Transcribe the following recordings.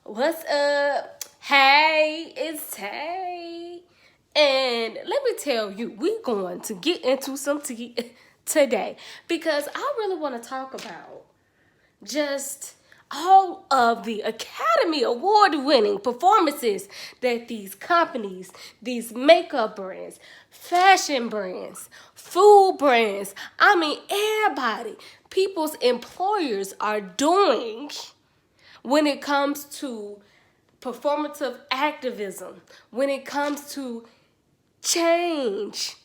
What's up? Hey, it's Tay. And let me tell you, we're going to get into some tea today because I really want to talk about just all of the Academy Award winning performances that these companies, these makeup brands, fashion brands, food brands, everybody, people's employers are doing when it comes to performative activism, when it comes to change.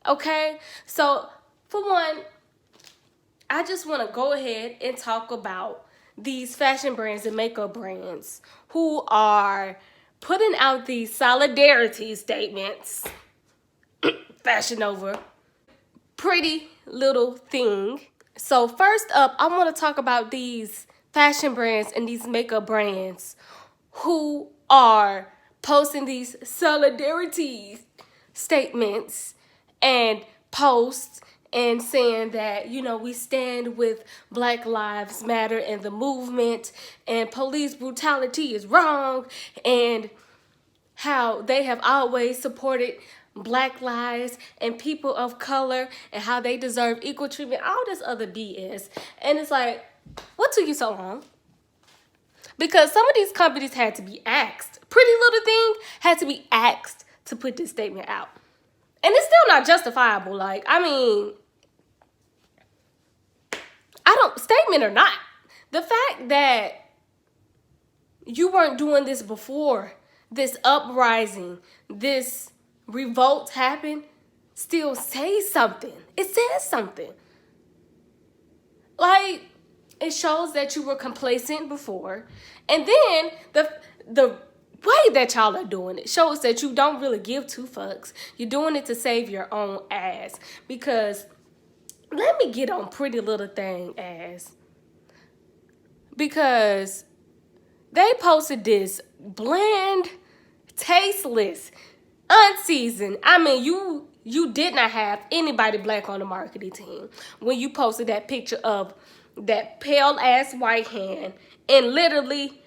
Okay? So, for one, I just want to go ahead and talk about these fashion brands and makeup brands who are putting out these solidarity statements. Fashion Nova, pretty little thing. So first up, I want to talk about these fashion brands and these makeup brands who are posting these solidarity statements and posts and saying that, we stand with Black Lives Matter and the movement, and police brutality is wrong, and how they have always supported Black lives and people of color and how they deserve equal treatment, all this other BS. And it's like, what took you so long? Because some of these companies had to be asked. Pretty Little Thing had to be asked to put this statement out. And it's still not justifiable. Statement or not, the fact that you weren't doing this before this uprising, this revolt happened, still says something. It says something. Like, it shows that you were complacent before. And then the way that y'all are doing it shows that you don't really give two fucks. You're doing it to save your own ass. Because let me get on Pretty Little Thing ass. Because they posted this bland, tasteless, unseasoned. You did not have anybody Black on the marketing team when you posted that picture of that pale ass white hand and literally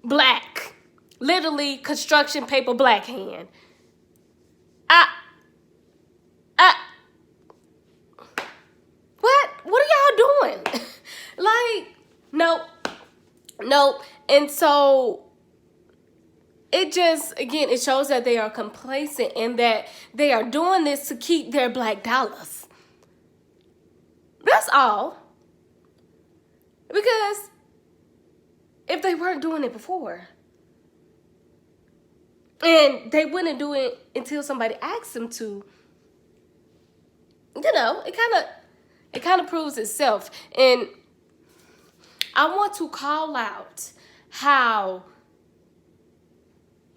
black, literally construction paper black hand. What are y'all doing? Nope. And so it just, again, it shows that they are complacent and that they are doing this to keep their Black dollars. That's all. Because if they weren't doing it before, and they wouldn't do it until somebody asked them to, it kind of proves itself. And I want to call out how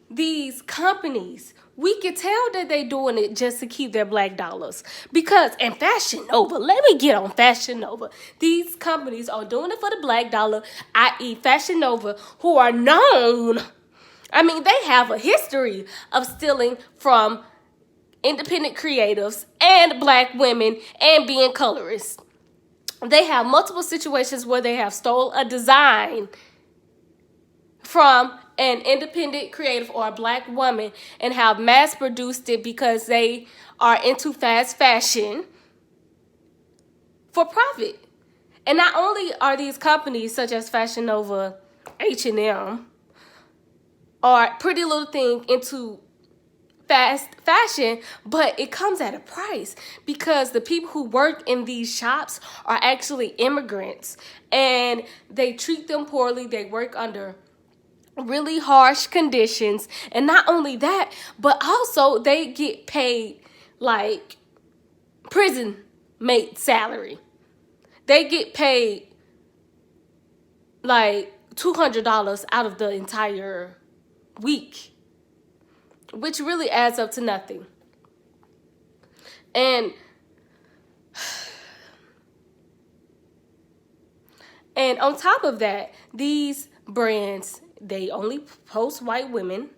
these companies, we can tell that they doing it just to keep their Black dollars. Because in Fashion Nova, let me get on Fashion Nova. These companies are doing it for the Black dollar, i.e. Fashion Nova, who are known. They have a history of stealing from independent creatives and Black women and being colorists. They have multiple situations where they have stole a design from an independent creative or a Black woman and have mass produced it because they are into fast fashion for profit. And not only are these companies such as Fashion Nova, H&M, or Pretty Little Thing into fast fashion, but it comes at a price because the people who work in these shops are actually immigrants and they treat them poorly. They work under really harsh conditions, and not only that, but also they get paid like prison mate salary. They get paid like $200 out of the entire week, which really adds up to nothing. And on top of that, these brands, they only post white women,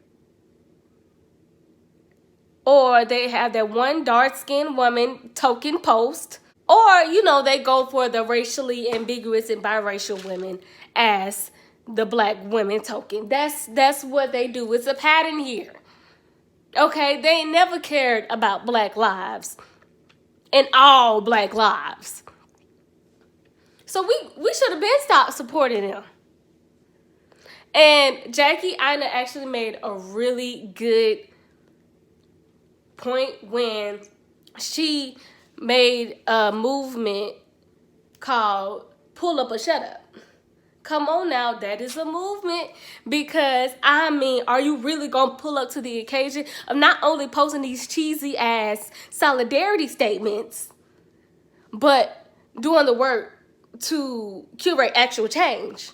or they have that one dark-skinned woman token post, or, they go for the racially ambiguous and biracial women as the black women token. That's what they do. It's a pattern here. Okay, they ain't never cared about black lives and all black lives. So we should have been stopped supporting them. And Jackie Aina actually made a really good point when she made a movement called Pull Up or Shut Up. Come on now, that is a movement. Because, I mean, are you really going to pull up to the occasion of not only posting these cheesy ass solidarity statements, but doing the work to curate actual change?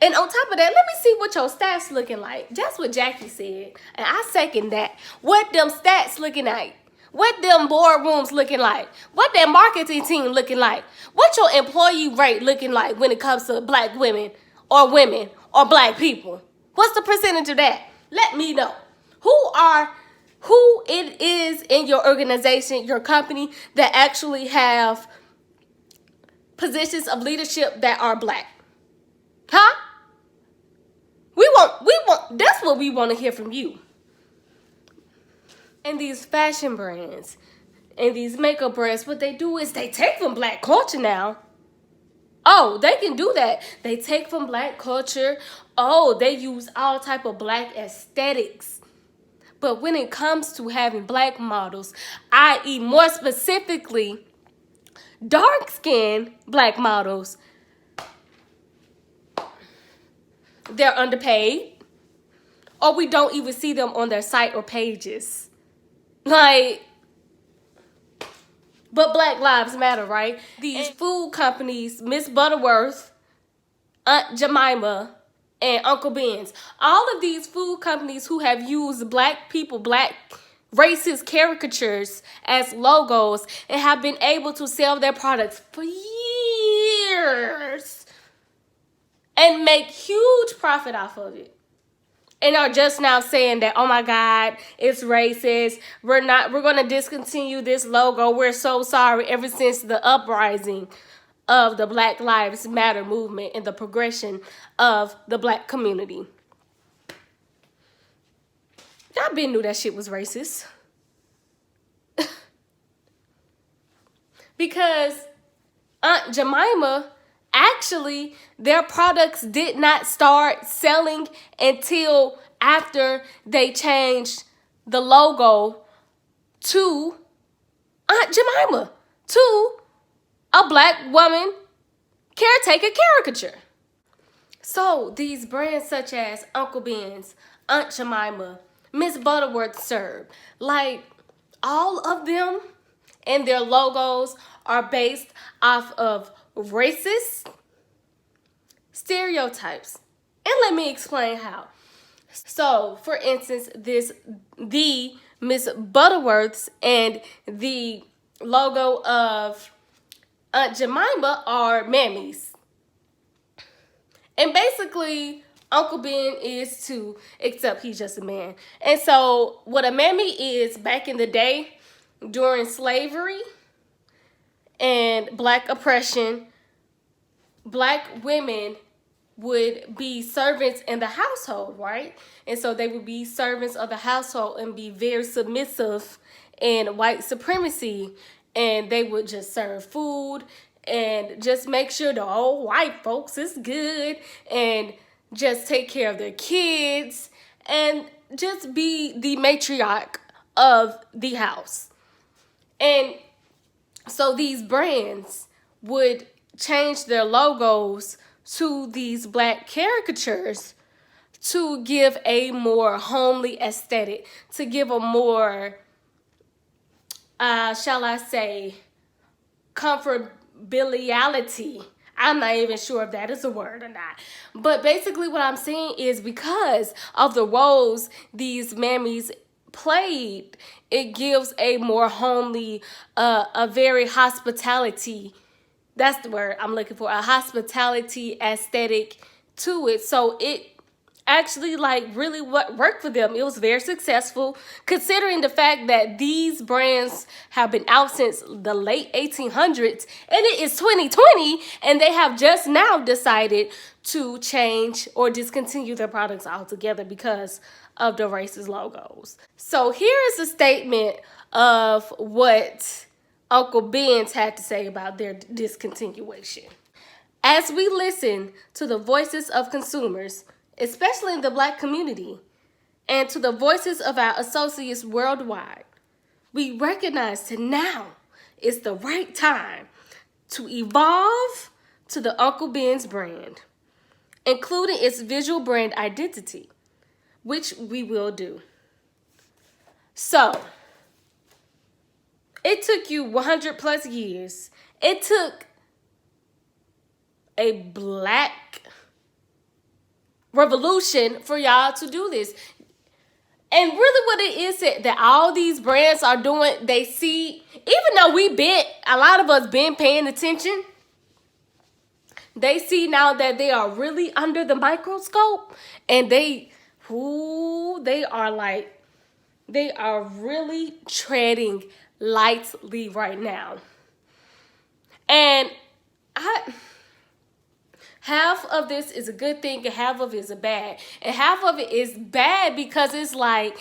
And on top of that, let me see what your stats looking like. That's what Jackie said. And I second that. What them stats looking like? What them boardrooms looking like? What that marketing team looking like? What your employee rate looking like when it comes to black women or black people? What's the percentage of that? Let me know. Who it is in your organization, your company, that actually have positions of leadership that are black? Huh? We want, that's what we want to hear from you. And these fashion brands and these makeup brands, what they do is they take from black culture now. Oh, they can do that. They take from black culture. Oh, they use all type of black aesthetics. But when it comes to having black models, i.e. more specifically, dark-skinned black models, they're underpaid, or we don't even see them on their site or pages. Like, but Black Lives Matter, right? These food companies, Miss Butterworth, Aunt Jemima, and Uncle Ben's, all of these food companies who have used black people, black racist caricatures as logos and have been able to sell their products for years and make huge profit off of it. And are just now saying that, oh my God, it's racist. We're going to discontinue this logo. We're so sorry. Ever since the uprising of the Black Lives Matter movement and the progression of the black community. Y'all been knew that shit was racist. Because Aunt Jemima, actually, their products did not start selling until after they changed the logo to Aunt Jemima, to a black woman caretaker caricature. So these brands such as Uncle Ben's, Aunt Jemima, Miss Butterworth Serve, like all of them and their logos are based off of racist stereotypes. And let me explain how. So, for instance, the Miss Butterworths and the logo of Aunt Jemima are mammies. And basically, Uncle Ben is too, except he's just a man. And so, what a mammy is back in the day, during slavery and black oppression, black women would be servants in the household, right? And so they would be servants of the household and be very submissive in white supremacy. And they would just serve food and just make sure the old white folks is good and just take care of their kids and just be the matriarch of the house. And so these brands would change their logos to these black caricatures to give a more homely aesthetic, to give a more, shall I say, comfortability. I'm not even sure if that is a word or not. But basically what I'm saying is because of the roles these mammies played, it gives a more homely, a very hospitality, that's the word I'm looking for, a hospitality aesthetic to it. So it actually like really what worked for them. It was very successful considering the fact that these brands have been out since the late 1800s and it is 2020 and they have just now decided to change or discontinue their products altogether because of the racist logos. So here is a statement of what Uncle Ben's had to say about their discontinuation. As we listen to the voices of consumers, especially in the Black community, and to the voices of our associates worldwide, we recognize that now is the right time to evolve to the Uncle Ben's brand, including its visual brand identity, which we will do. So, it took you 100 plus years. It took a Black revolution for y'all to do this. And really what it is that all these brands are doing, they see, even though a lot of us been paying attention, they see now that they are really under the microscope and they are really treading lightly right now. And half of this is a good thing and half of it is a bad. And half of it is bad because it's like,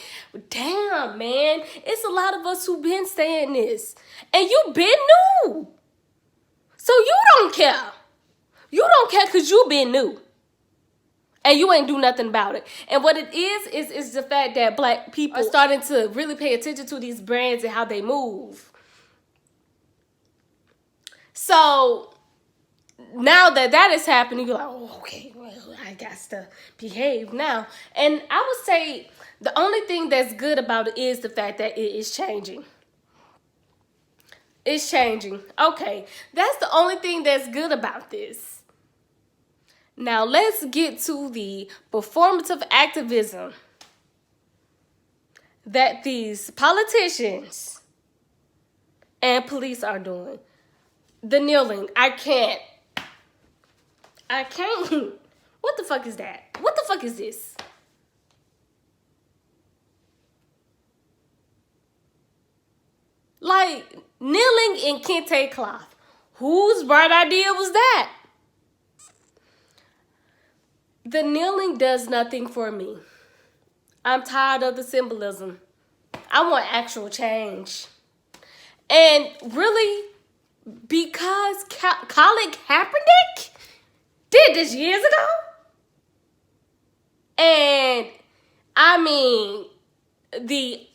damn, man, it's a lot of us who been saying this. And you been new. So you don't care. You don't care because you been new. And you ain't do nothing about it. And what it is the fact that Black people are starting to really pay attention to these brands and how they move. So now that is happening, you're like, oh, okay, well, I got to behave now. And I would say the only thing that's good about it is the fact that it is changing. It's changing. Okay, that's the only thing that's good about this. Now let's get to the performative activism that these politicians and police are doing. The kneeling. I can't. What the fuck is that? What the fuck is this? Like, kneeling in kente cloth. Whose bright idea was that? The kneeling does nothing for me. I'm tired of the symbolism. I want actual change. And really, because Colin Kaepernick did this years ago. And I mean, the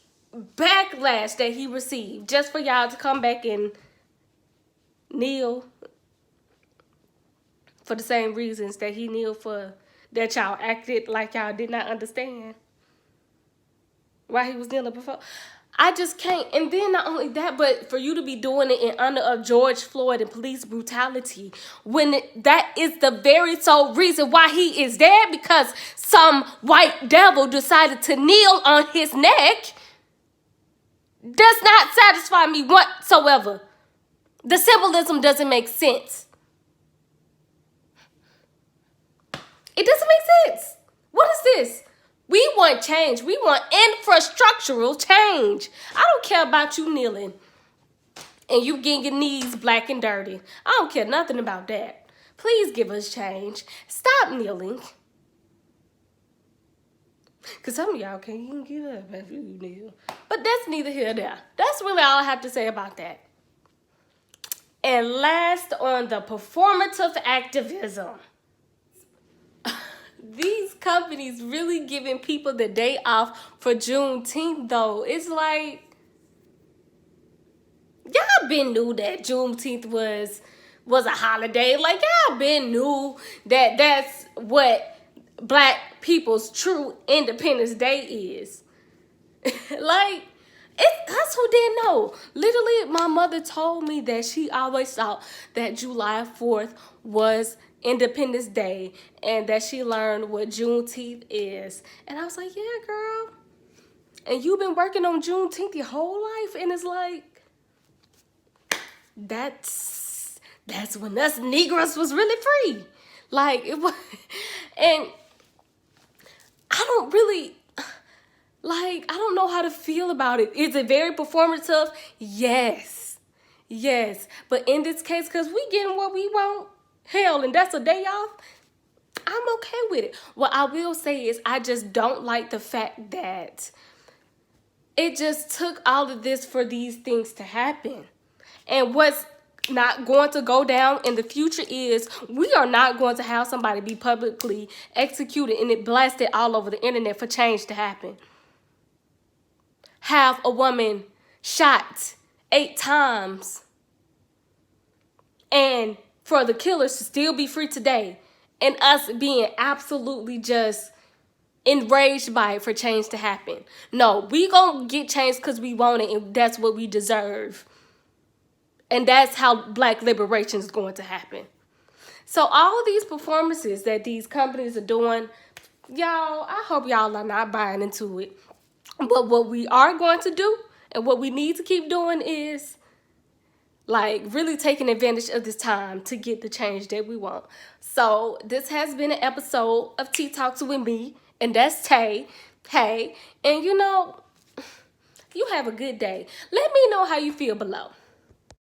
backlash that he received just for y'all to come back and kneel for the same reasons that he kneeled for, that y'all acted like y'all did not understand why he was kneeling before. I just can't. And then not only that, but for you to be doing it in honor of George Floyd and police brutality, when that is the very sole reason why he is there, because some white devil decided to kneel on his neck, does not satisfy me whatsoever. The symbolism doesn't make sense. It doesn't make sense. What is this? We want change. We want infrastructural change. I don't care about you kneeling and you getting your knees black and dirty. I don't care nothing about that. Please give us change. Stop kneeling. Because some of y'all can't even get up if you kneel. But that's neither here nor there. That's really all I have to say about that. And last, on the performative activism. These companies really giving people the day off for Juneteenth, though. It's like, y'all been knew that Juneteenth was a holiday. Like, y'all been knew that that's what Black people's true Independence Day is. Like, that's who didn't know. Literally, my mother told me that she always thought that July 4th was Independence Day and that she learned what Juneteenth is. And I was like, yeah, girl. And you've been working on Juneteenth your whole life. And it's like, that's when us Negroes was really free. Like, it was. And I don't really, like, I don't know how to feel about it. Is it very performative? Yes. Yes. But in this case, because we getting what we want, hell, and that's a day off, I'm okay with it. What I will say is I just don't like the fact that it just took all of this for these things to happen. And what's not going to go down in the future is we are not going to have somebody be publicly executed and it blasted all over the internet for change to happen. Have a woman shot 8 times and for the killers to still be free today and us being absolutely just enraged by it for change to happen. No, we gonna get change because we want it and that's what we deserve. And that's how Black liberation is going to happen. So all these performances that these companies are doing, y'all, I hope y'all are not buying into it. But what we are going to do and what we need to keep doing is like really taking advantage of this time to get the change that we want. So this has been an episode of Tea Talks with me, and that's Tay. Hey, and you know, you have a good day. Let me know how you feel below.